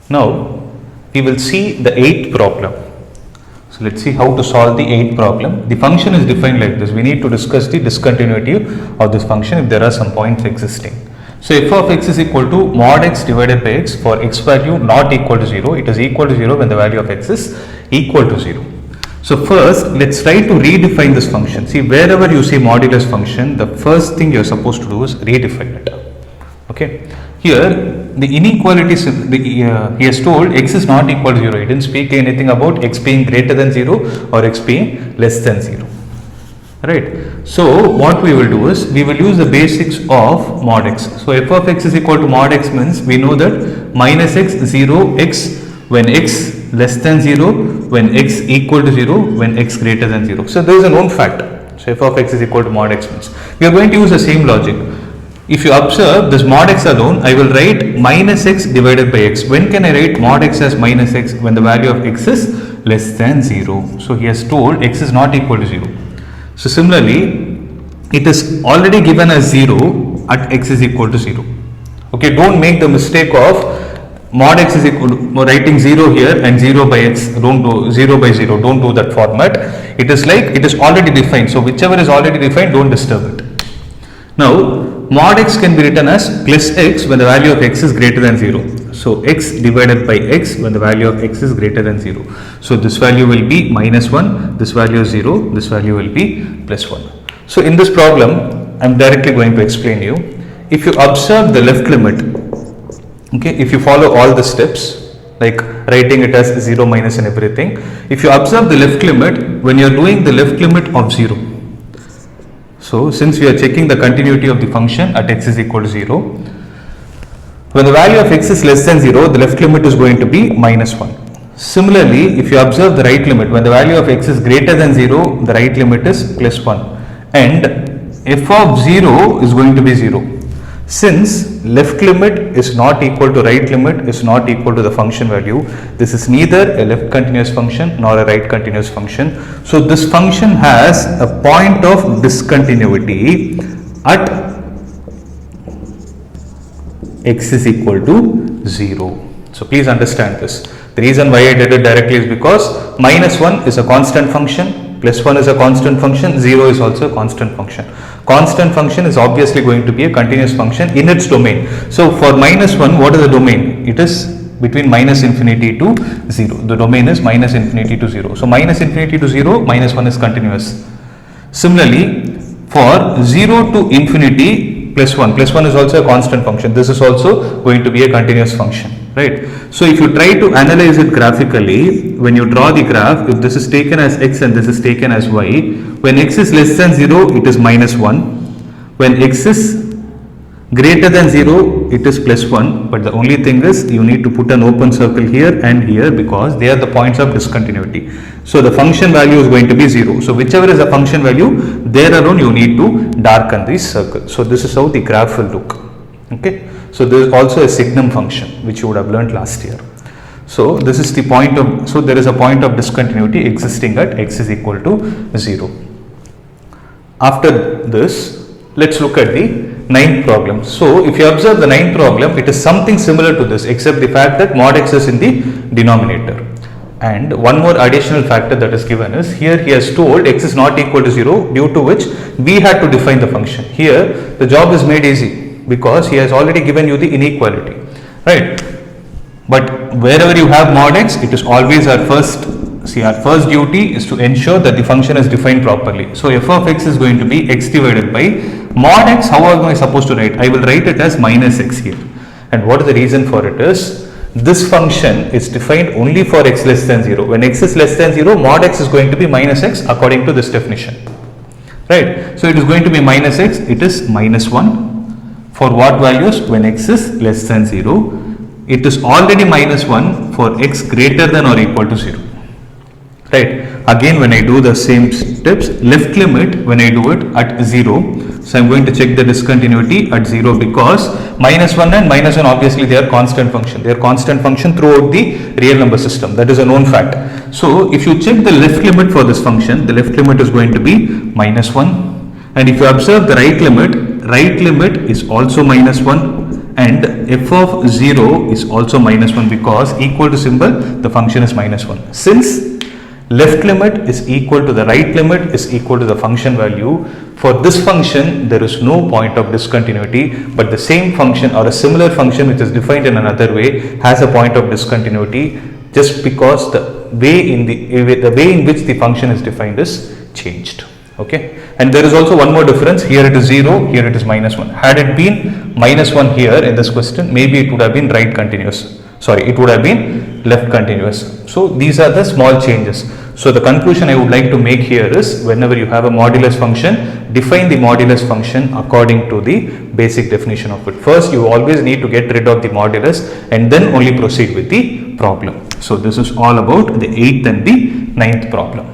Now we will see the eighth problem. So let's see how to solve the eighth problem. The function is defined like this. We need to discuss the discontinuity of this function if there are some points existing. So f of x is equal to mod x divided by x for x value not equal to 0. It is equal to 0 when the value of x is equal to 0. So first let's try to redefine this function. See, wherever you see modulus function, the first thing you are supposed to do is redefine it. Okay. Here the inequality, he has told x is not equal to 0. He didn't speak anything about x being greater than 0 or x being less than 0. Right. So what we will do is we will use the basics of mod x. So f of x is equal to mod x means we know that minus x 0 x when x less than 0, when x equal to 0, when x greater than 0. So there is a known fact. So f of x is equal to mod x means we are going to use the same logic. If you observe this mod x alone, I will write minus x divided by x. When can I write mod x as minus x? When the value of x is less than 0. So he has told x is not equal to 0. So similarly, it is already given as 0 at x is equal to 0. Okay, don't make the mistake of mod x is equal to writing 0 here and 0 by x. Don't do 0 by 0. Don't do that format. It is like it is already defined. So whichever is already defined, don't disturb it. Now, mod x can be written as plus x when the value of x is greater than 0. So x divided by x when the value of x is greater than 0. So this value will be minus 1, this value is 0, this value will be plus 1. So in this problem, I am directly going to explain you. If you observe the left limit, okay, if you follow all the steps, like writing it as 0 minus and everything, if you observe the left limit, when you are doing the left limit of 0, so since we are checking the continuity of the function at x is equal to 0, when the value of x is less than 0, the left limit is going to be minus 1. Similarly, if you observe the right limit, when the value of x is greater than 0, the right limit is plus 1 and f of 0 is going to be 0. Since left limit is not equal to right limit is not equal to the function value, this is neither a left continuous function nor a right continuous function. So this function has a point of discontinuity at x is equal to 0. So please understand this. The reason why I did it directly is because minus 1 is a constant function, plus 1 is a constant function, 0 is also a constant function. Constant function is obviously going to be a continuous function in its domain. So for minus 1, what is the domain? It is between minus infinity to 0. The domain is minus infinity to 0. So minus infinity to 0, minus 1 is continuous. Similarly, for 0 to infinity, plus 1 is also a constant function. This is also going to be a continuous function, right? So if you try to analyze it graphically, when you draw the graph, if this is taken as x and this is taken as y, when x is less than 0, it is minus 1. When x is greater than 0, it is plus 1. But the only thing is you need to put an open circle here and here because they are the points of discontinuity. So the function value is going to be 0. So whichever is the function value, there alone you need to darken this circle. So this is how the graph will look. Okay. So there is also a signum function which you would have learnt last year. So this is the point of, so there is a point of discontinuity existing at x is equal to 0. After this, let's look at the ninth problem. So if you observe the ninth problem, it is something similar to this except the fact that mod x is in the denominator. And one more additional factor that is given is here he has told x is not equal to 0, due to which we had to define the function. Here the job is made easy because he has already given you the inequality, right? But wherever you have mod x, it is always our first duty is to ensure that the function is defined properly. So f of x is going to be x divided by mod x. How am I supposed to write? I will write it as minus x here. And what is the reason for it is, this function is defined only for x less than 0. When x is less than 0, mod x is going to be minus x according to this definition, right? So it is going to be minus x, it is minus 1 for what values? When x is less than 0. It is already minus 1 for x greater than or equal to 0, right? Again, when I do the same steps, left limit when I do it at 0, so I am going to check the discontinuity at 0 because minus 1 and minus 1 obviously they are constant function. They are constant function throughout the real number system. That is a known fact. So if you check the left limit for this function, the left limit is going to be minus 1. And if you observe the right limit is also minus 1. and f of 0 is also minus 1 because equal to symbol the function is minus 1. Since left limit is equal to the right limit is equal to the function value, for this function there is no point of discontinuity, but the same function or a similar function which is defined in another way has a point of discontinuity just because the way in which the function is defined is changed. Okay, and there is also one more difference. Here it is 0, here it is minus 1. Had it been minus 1 here in this question, maybe it would have been right continuous. Sorry, it would have been left continuous. So these are the small changes. So the conclusion I would like to make here is, whenever you have a modulus function, define the modulus function according to the basic definition of it. First, you always need to get rid of the modulus and then only proceed with the problem. So this is all about the 8th and the 9th problem.